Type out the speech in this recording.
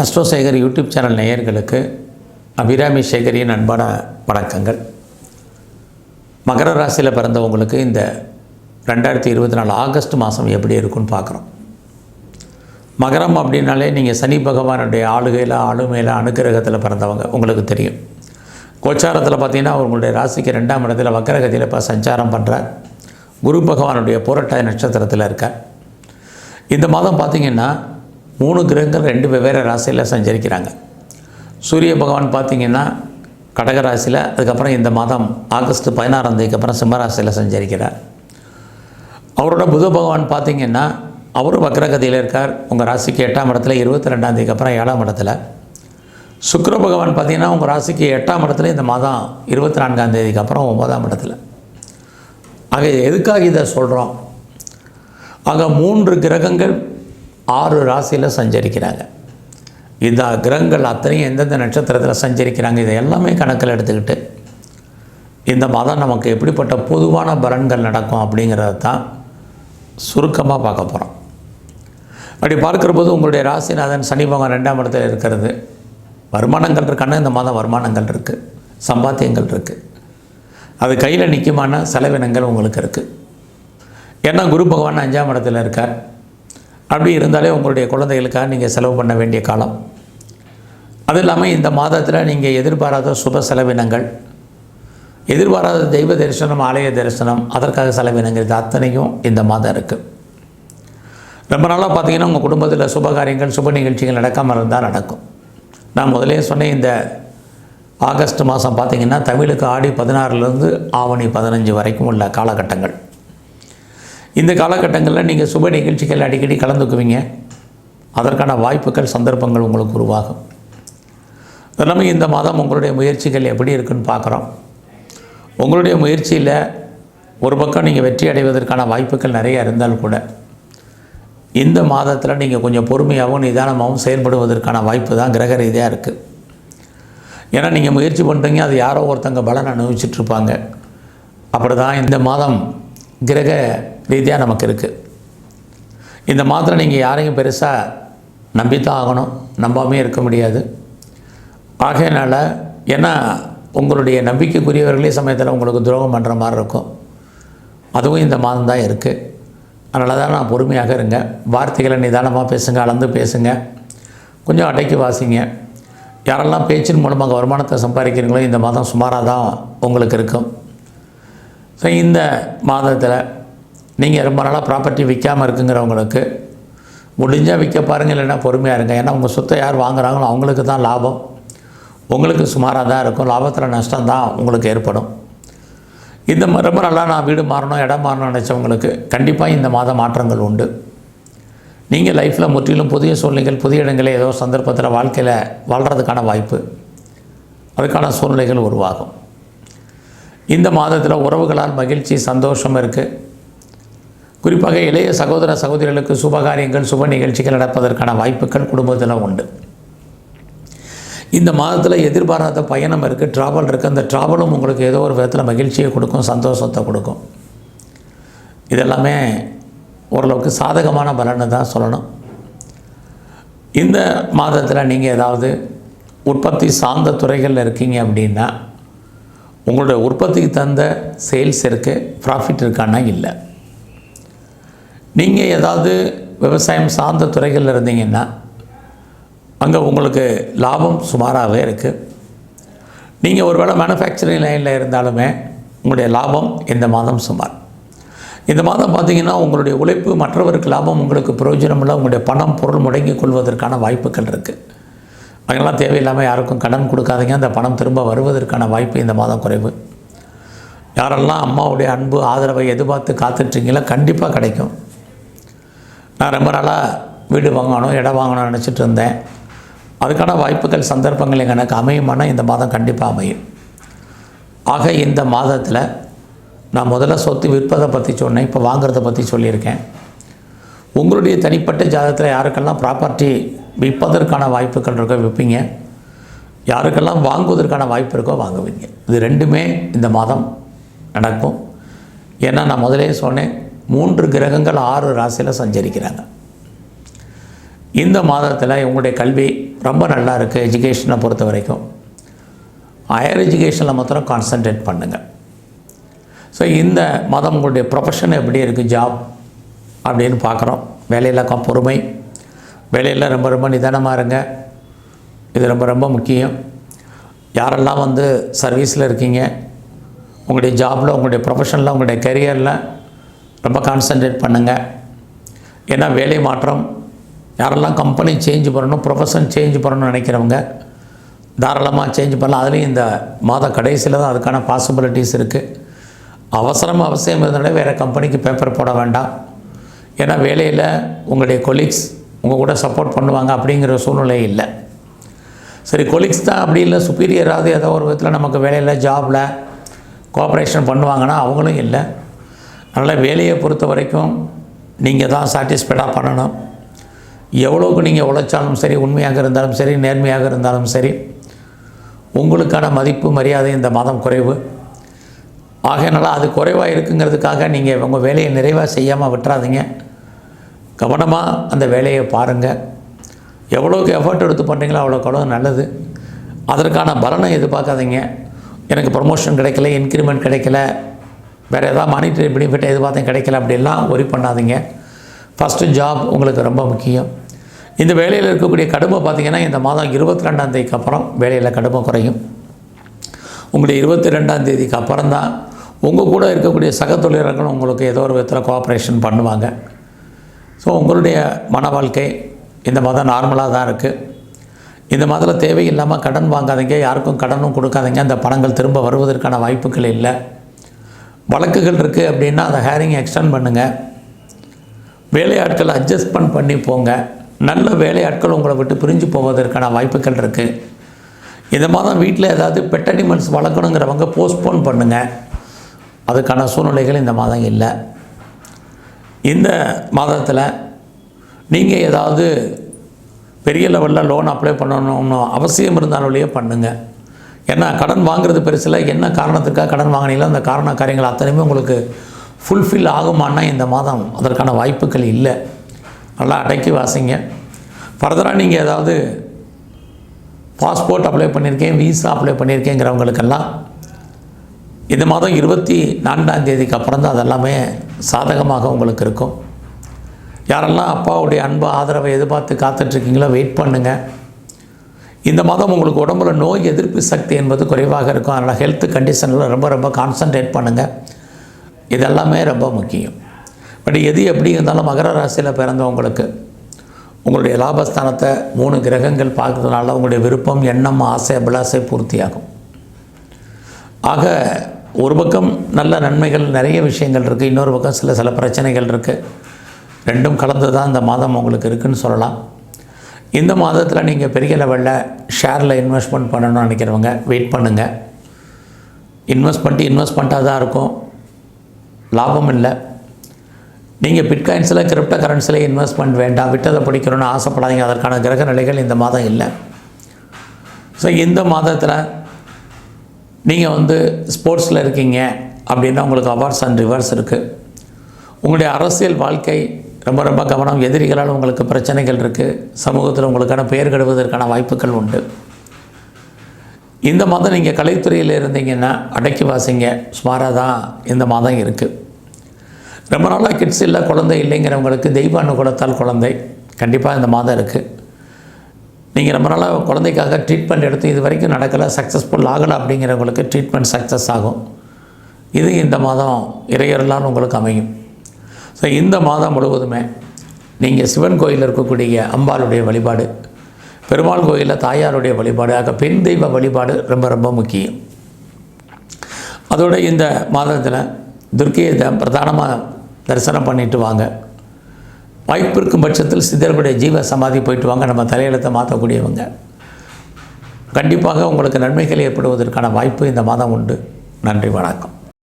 Astro Sekar YouTube channel நேயர்களுக்கு அபிராமி சேகரின் அன்பான வணக்கங்கள். மகர ராசியில் பிறந்தவங்களுக்கு இந்த 2024 ஆகஸ்ட் மாதம் எப்படி இருக்குன்னு பார்க்குறோம். மகரம் அப்படின்னாலே நீங்கள் சனி பகவானுடைய ஆளுமையில் அனுக்கிரகத்தில் பிறந்தவங்க உங்களுக்கு தெரியும். கோச்சாரத்தில் பார்த்திங்கன்னா உங்களுடைய ராசிக்கு 2ஆம் இடத்துல வக்கரகதியில் இப்போ சஞ்சாரம் பண்ணுறார். குரு பகவானுடைய புரட்டாதி நட்சத்திரத்தில் இருக்கார். இந்த மாதம் பார்த்திங்கன்னா 3 கிரகங்கள் 2 வெவ்வேறு ராசியில் சஞ்சரிக்கிறாங்க. சூரிய பகவான் பார்த்திங்கன்னா கடக ராசியில், அதுக்கப்புறம் இந்த மாதம் ஆகஸ்ட் 16ஆம் தேதிக்கு அப்புறம் சிம்ம ராசியில் சஞ்சரிக்கிறார். அவரோட புத பகவான் பார்த்திங்கன்னா அவரும் வக்ரகதியில் இருக்கார். உங்கள் ராசிக்கு 8ஆம் இடத்துல 22ஆம் தேதிக்கு அப்புறம் 7ஆம் இடத்துல. சுக்கிர பகவான் பார்த்திங்கன்னா உங்கள் ராசிக்கு 8ஆம் இடத்துல இந்த மாதம் 24ஆம் தேதிக்கு அப்புறம் 9ஆம் இடத்துல. ஆக எதுக்காக இதை சொல்கிறோம்? ஆக 3 கிரகங்கள் 6 ராசியில் சஞ்சரிக்கிறாங்க. இந்த கிரகங்கள் அத்தனையும் எந்தெந்த நட்சத்திரத்தில் சஞ்சரிக்கிறாங்க இதை எல்லாமே கணக்கில் எடுத்துக்கிட்டு இந்த மாதம் நமக்கு எப்படிப்பட்ட பொதுவான பலன்கள் நடக்கும் அப்படிங்கிறத தான் சுருக்கமாக பார்க்க போகிறோம். அப்படி பார்க்குற போது உங்களுடைய ராசிநாதன் சனி பகவான் 2ஆம் இடத்துல இருக்கிறது. வருமானங்கள் இருக்கான இந்த மாதம் வருமானங்கள் இருக்குது, சம்பாத்தியங்கள் இருக்குது. அது கையில் நிற்குமான செலவினங்கள் உங்களுக்கு இருக்குது. ஏன்னா குரு பகவான் 5ஆம் இடத்துல இருக்கார். அப்படி இருந்தாலே உங்களுடைய குழந்தைகளுக்காக நீங்கள் செலவு பண்ண வேண்டிய காலம். அது இல்லாமல் இந்த மாதத்தில் நீங்கள் எதிர்பாராத சுப செலவினங்கள், எதிர்பாராத தெய்வ தரிசனம், ஆலய தரிசனம், அதற்காக செலவினங்கள், இது அத்தனையும் இந்த மாதம் இருக்குது. ரொம்ப நாளாக பார்த்திங்கன்னா உங்கள் குடும்பத்தில் சுபகாரியங்கள் சுப நிகழ்ச்சிகள் நடக்காமல் இருந்தால் நடக்கும். நான் முதலே சொன்னேன், இந்த ஆகஸ்ட் மாதம் பார்த்திங்கன்னா தமிழுக்கு ஆடி 16லேருந்து ஆவணி 15 வரைக்கும் உள்ள காலகட்டங்கள். இந்த காலகட்டங்களில் நீங்கள் சுப நிகழ்ச்சிகள் அடிக்கடி கலந்துக்குவீங்க. அதற்கான வாய்ப்புகள் சந்தர்ப்பங்கள் உங்களுக்கு உருவாகும். எல்லாமே இந்த மாதம் உங்களுடைய முயற்சிகள் எப்படி இருக்குன்னு பார்க்குறோம். உங்களுடைய முயற்சியில் ஒரு பக்கம் நீங்கள் வெற்றி அடைவதற்கான வாய்ப்புகள் நிறைய இருந்தால் கூட இந்த மாதத்தில் நீங்கள் கொஞ்சம் பொறுமையாகவும் நிதானமாகவும் செயல்படுவதற்கான வாய்ப்பு தான் கிரக ரீதியாக இருக்குது. ஏன்னா நீங்கள் முயற்சி பண்ணுறீங்க, அது யாரோ ஒருத்தங்க பலன் அனுபவிச்சிட்ருப்பாங்க. அப்படி தான் இந்த மாதம் கிரக ரீதியாக நமக்கு இருக்குது. இந்த மாதத்தில் நீங்கள் யாரையும் பெருசாக நம்பித்தான் ஆகணும், நம்பாமே இருக்க முடியாது. ஆகையினால் ஏன்னா உங்களுடைய நம்பிக்கைக்குரியவர்களே சமயத்தில் உங்களுக்கு துரோகம் பண்ணுற மாதிரி இருக்கும். அதுவும் இந்த மாதம் தான் இருக்குது. அதனால தான் நான் பொறுமையாக இருங்க. வார்த்தைகளை நிதானமாக பேசுங்க, அளந்து பேசுங்க, கொஞ்சம் அடக்கி வாசிங்க. யாரெல்லாம் பேச்சின் மூலமாக வருமானத்தை சம்பாதிக்கிறீங்களோ இந்த மாதம் சுமாராக தான் உங்களுக்கு இருக்கும். ஸோ இந்த மாதத்தில் நீங்கள் ரொம்ப நாளாக ப்ராப்பர்ட்டி விற்காமல் இருக்குங்கிறவங்களுக்கு முடிஞ்சால் விற்க பாருங்கள், இல்லைன்னா பொறுமையாக இருங்க. ஏன்னா உங்கள் சொத்தை யார் வாங்குகிறாங்களோ அவங்களுக்கு தான் லாபம், உங்களுக்கு சுமாராக தான் இருக்கும். லாபத்தில் நஷ்டம் தான் உங்களுக்கு ஏற்படும். இந்த ரொம்ப நாளாக நான் வீடு மாறணும், இடம் மாறணும்னு நினச்சவங்களுக்கு கண்டிப்பாக இந்த மாதம் மாற்றங்கள் உண்டு. நீங்கள் லைஃப்பில் முற்றிலும் புதிய சூழ்நிலைகள், புதிய இடங்களில் ஏதோ சந்தர்ப்பத்தில் வாழ்க்கையில் வாழ்கிறதுக்கான வாய்ப்பு, அதுக்கான சூழ்நிலைகள் உருவாகும். இந்த மாதத்தில் உறவுகளால் மகிழ்ச்சி சந்தோஷம் இருக்குது. குறிப்பாக இளைய சகோதர சகோதரிகளுக்கு சுபகாரியங்கள் சுப நிகழ்ச்சிகள் நடப்பதற்கான வாய்ப்புகள் குடும்பத்தில் உண்டு. இந்த மாதத்தில் எதிர்பாராத பயணம் இருக்குது, ட்ராவல் இருக்குது. அந்த ட்ராவலும் உங்களுக்கு ஏதோ ஒரு விதத்தில் மகிழ்ச்சியை கொடுக்கும், சந்தோஷத்தை கொடுக்கும். இதெல்லாமே ஓரளவுக்கு சாதகமான பலன்னு தான் சொல்லணும். இந்த மாதத்தில் நீங்கள் ஏதாவது உற்பத்தி சார்ந்த துறைகளில் இருக்கீங்க அப்படின்னா உங்களுடைய உற்பத்திக்கு தகுந்த சேல்ஸ் இருக்குது, ப்ராஃபிட் இருக்கான்னா இல்லை. நீங்கள் ஏதாவது விவசாயம் சார்ந்த துறைகளில் இருந்தீங்கன்னா அங்கே உங்களுக்கு லாபம் சுமாராகவே இருக்குது. நீங்கள் ஒருவேளை மேனுஃபேக்சரிங் லைனில் இருந்தாலுமே உங்களுடைய லாபம் இந்த மாதம் சுமார். இந்த மாதம் பார்த்திங்கன்னா உங்களுடைய உழைப்பு மற்றவருக்கு லாபம், உங்களுக்கு பிரயோஜனமில்லை. உங்களுடைய பணம் பொருள் முடங்கி கொள்வதற்கான வாய்ப்புகள் இருக்குது. அதெல்லாம் தேவையில்லாமல் யாருக்கும் கடன் கொடுக்காதீங்க. அந்த பணம் திரும்ப வருவதற்கான வாய்ப்பு இந்த மாதம் குறைவு. யாரெல்லாம் அம்மாவுடைய அன்பு ஆதரவை எதிர்பார்த்து காத்துட்ருக்கீங்களோ கண்டிப்பாக கிடைக்கும். நான் ரொம்ப நாளாக வீடு வாங்கணும், இடம் வாங்கணும்னு நினச்சிட்டு இருந்தேன். அதுக்கான வாய்ப்புகள் சந்தர்ப்பங்கள் எனக்கு அமையுமானா இந்த மாதம் கண்டிப்பாக அமையும். ஆக இந்த மாதத்தில் நான் முதல்ல சொத்து விற்பதை பற்றி சொன்னேன், இப்போ வாங்குறதை பற்றி சொல்லியிருக்கேன். உங்களுடைய தனிப்பட்ட ஜாதகத்தில் யாருக்கெல்லாம் ப்ராப்பர்ட்டி விற்பதற்கான வாய்ப்புகள் இருக்கோ விற்பீங்க, யாருக்கெல்லாம் வாங்குவதற்கான வாய்ப்பு இருக்கோ வாங்குவீங்க. இது ரெண்டுமே இந்த மாதம் நடக்கும். ஏன்னா நான் முதலே சொன்னேன், 3 கிரகங்கள் 6 ராசியில் சஞ்சரிக்கிறாங்க. இந்த மாதத்தில் உங்களுடைய கல்வி ரொம்ப நல்லா இருக்குது. எஜுகேஷனை பொறுத்த வரைக்கும் ஹையர் எஜுகேஷனில் மாத்திரம் கான்சன்ட்ரேட் பண்ணுங்கள். ஸோ இந்த மாதம் உங்களுடைய ப்ரொஃபஷன் எப்படி இருக்குது, ஜாப் அப்படின்னு பார்க்குறோம். வேலையில் பொறுமை, வேலையில் ரொம்ப ரொம்ப நிதானமாக இருங்க. இது ரொம்ப ரொம்ப முக்கியம். யாரெல்லாம் சர்வீஸில் இருக்கீங்க, உங்களுடைய ஜாபில், உங்களுடைய ப்ரொஃபஷனில், உங்களுடைய கெரியரில் ரொம்ப கான்சன்ட்ரேட் பண்ணுங்கள். ஏன்னா வேலை மாற்றம், யாரெல்லாம் கம்பெனி சேஞ்ச் பண்ணணும், ப்ரொஃபஷன் சேஞ்ச் பண்ணணும்னு நினைக்கிறவங்க தாராளமாக சேஞ்ச் பண்ணலாம். அதுலேயும் இந்த மாத கடைசியில் தான் அதுக்கான பாசிபிலிட்டிஸ் இருக்குது. அவசியம் இருந்தாலே வேறு கம்பெனிக்கு பேப்பர் போட வேண்டாம். ஏன்னா வேலையில் உங்களுடைய கொலீக்ஸ் உங்கள் கூட சப்போர்ட் பண்ணுவாங்க அப்படிங்கிற சூழ்நிலை இல்லை. சரி, கொலீக்ஸ் தான் அப்படி இல்லை, சுப்பீரியராவது ஏதோ ஒரு விதத்தில் நமக்கு வேலையில் ஜாபில் கோஆப்ரேஷன் பண்ணுவாங்கன்னா அவங்களும் இல்லை. அதனால் வேலையை பொறுத்த வரைக்கும் நீங்கள் தான் சாட்டிஸ்ஃபைடாக பண்ணணும். எவ்வளோக்கு நீங்கள் உழைச்சாலும் சரி, உண்மையாக இருந்தாலும் சரி, நேர்மையாக இருந்தாலும் சரி, உங்களுக்கான மதிப்பு மரியாதை இந்த மாதம் குறைவு. ஆகையினால அது குறைவாக இருக்குங்கிறதுக்காக நீங்கள் உங்கள் வேலையை நிறைவாக செய்யாமல் விட்டுறாதீங்க. கவனமாக அந்த வேலையை பாருங்கள். எவ்வளோக்கு எஃபர்ட் எடுத்து பண்ணுறீங்களோ அவ்வளோக்கு நல்லது. அதற்கான பலனை எதிர்பார்க்காதீங்க. எனக்கு ப்ரமோஷன் கிடைக்கல, இன்க்ரிமெண்ட் கிடைக்கல, வேறு ஏதாவது மானிட்டரி பெனிஃபிட் எதிர்பார்த்தேன் கிடைக்கல, அப்படிலாம் ஒரி பண்ணாதீங்க. ஃபஸ்ட்டு ஜாப் உங்களுக்கு ரொம்ப முக்கியம். இந்த வேலையில் இருக்கக்கூடிய கடுமை பார்த்திங்கன்னா இந்த மாதம் 22ஆம் தேதிக்கு அப்புறம் வேலையில் கடுமை குறையும். உங்களுடைய 22ஆம் தேதிக்கு அப்புறம் தான் உங்கள் கூட இருக்கக்கூடிய சக தொழிலாளர்களும் உங்களுக்கு ஏதோ ஒரு விதத்தில் கோஆப்ரேஷன் பண்ணுவாங்க. ஸோ உங்களுடைய மன வாழ்க்கை இந்த மாதம் நார்மலாக தான் இருக்குது. இந்த மாதத்தில் தேவையில்லாமல் கடன் வாங்காதீங்க, யாருக்கும் கடனும் கொடுக்காதீங்க. அந்த பணங்கள் திரும்ப வருவதற்கான வாய்ப்புகள் இல்லை. வழக்குகள் இருக்குது அப்படின்னா அதை ஹேரிங் எக்ஸ்டெண்ட் பண்ணுங்கள். வேலையாட்களை அட்ஜஸ்ட்மெண்ட் பண்ணி போங்க. நல்ல வேலையாட்கள் உங்களை விட்டு பிரிஞ்சு போவதற்கான வாய்ப்புகள் இருக்குது. இந்த மாதம் வீட்டில் ஏதாவது பெட் அனிமல்ஸ் வளர்க்கணுங்கிறவங்க போஸ்ட்போன் பண்ணுங்கள். அதுக்கான சூழ்நிலைகள் இந்த மாதம் இல்லை. இந்த மாதத்தில் நீங்கள் ஏதாவது பெரிய லெவலில் லோன் அப்ளை பண்ணணும்னு அவசியம் இருந்தாலே பண்ணுங்கள். ஏன்னா கடன் வாங்குறது பெருசில், என்ன காரணத்துக்காக கடன் வாங்கினீங்களோ அந்த காரண காரியங்கள் அத்தனையுமே உங்களுக்கு ஃபுல்ஃபில் ஆகுமானா இந்த மாதம் அதற்கான வாய்ப்புகள் இல்லை. நல்லா அடக்கி வாசிங்க. ஃபர்தராக நீங்கள் ஏதாவது பாஸ்போர்ட் அப்ளை பண்ணியிருக்கேன், விசா அப்ளை பண்ணியிருக்கேங்கிறவங்களுக்கெல்லாம் இந்த மாதம் 24ஆம் தேதிக்கு அப்புறம் தான் அதெல்லாமே சாதகமாக உங்களுக்கு இருக்கும். யாரெல்லாம் அப்பாவுடைய அன்பு ஆதரவை எதிர்பார்த்து காத்துட்ருக்கீங்களோ வெயிட் பண்ணுங்கள். இந்த மாதம் உங்களுக்கு உடம்புல நோய் எதிர்ப்பு சக்தி என்பது குறைவாக இருக்கும். அதனால் ஹெல்த் கண்டிஷனில் ரொம்ப ரொம்ப கான்சன்ட்ரேட் பண்ணுங்கள். இதெல்லாமே ரொம்ப முக்கியம். பட் எது எப்படி இருந்தாலும் மகர ராசியில் பிறந்தவங்களுக்கு உங்களுடைய லாபஸ்தானத்தை 3 கிரகங்கள் பார்க்கறதுனால உங்களுடைய விருப்பம், எண்ணம், ஆசை, அபிலாசை பூர்த்தியாகும். ஆக ஒரு பக்கம் நல்ல நன்மைகள் நிறைய விஷயங்கள் இருக்குது, இன்னொரு பக்கம் சில பிரச்சனைகள் இருக்குது. ரெண்டும் கலந்து தான் இந்த மாதம் உங்களுக்கு இருக்குதுன்னு சொல்லலாம். இந்த மாதத்தில் நீங்கள் பெரிய லெவலில் ஷேரில் இன்வெஸ்ட்மெண்ட் பண்ணணும்னு நினைக்கிறவங்க வெயிட் பண்ணுங்கள். இன்வெஸ்ட்மெண்ட்டாக தான் இருக்கும், லாபம் இல்லை. நீங்கள் பிட்காயின்ஸில், கிரிப்டோ கரன்சியில் இன்வெஸ்ட்மெண்ட் வேண்டாம், விட்டதை பிடிக்கணும்னு ஆசைப்படாதீங்க. அதற்கான கிரக நிலைகள் இந்த மாதம் இல்லை. ஸோ இந்த மாதத்தில் நீங்கள் ஸ்போர்ட்ஸில் இருக்கீங்க அப்படின்னா உங்களுக்கு அவார்ட்ஸ் அண்ட் ரிவார்ட்ஸ் இருக்குது. உங்களுடைய அரசியல் வாழ்க்கை ரொம்ப ரொம்ப கவனம். எதிரிகளால் உங்களுக்கு பிரச்சனைகள் இருக்குது. சமூகத்தில் உங்களுக்கான பெயர் கெடுவதற்கான வாய்ப்புகள் உண்டு. இந்த மாதம் நீங்கள் கலைத்துறையில் இருந்தீங்கன்னா அடக்கி வாசிங்க. சுமாராக தான் இந்த மாதம் இருக்குது. ரொம்ப நாளாக கிட்ஸ் இல்லை, குழந்தை இல்லைங்கிறவங்களுக்கு தெய்வ அனுகூலத்தால் குழந்தை கண்டிப்பாக இந்த மாதம் இருக்குது. நீங்கள் ரொம்ப நாளாக குழந்தைக்காக ட்ரீட்மெண்ட் எடுத்து இது வரைக்கும் நடக்கலை, சக்ஸஸ்ஃபுல் ஆகலை அப்படிங்கிறவங்களுக்கு ட்ரீட்மெண்ட் சக்ஸஸ் ஆகும். இது இந்த மாதம் இறையறலான்னு உங்களுக்கு அமையும். ஸோ இந்த மாதம் முழுவதுமே நீங்கள் சிவன் கோயிலில் இருக்கக்கூடிய அம்பாளுடைய வழிபாடு, பெருமாள் கோயிலில் தாயாருடைய வழிபாடு, ஆக பெண் தெய்வ வழிபாடு ரொம்ப ரொம்ப முக்கியம். அதோட இந்த மாதத்தில் துர்க்கையை பிரதானமாக தரிசனம் பண்ணிட்டு வாங்க. வாய்ப்பு இருக்கும் பட்சத்தில் சித்தர்களுடைய ஜீவ சமாதி போயிட்டு வாங்க. நம்ம தலையெழுத்தை மாற்றக்கூடியவங்க. கண்டிப்பாக உங்களுக்கு நன்மைகள் ஏற்படுவதற்கான வாய்ப்பு இந்த மாதம் உண்டு. நன்றி, வணக்கம்.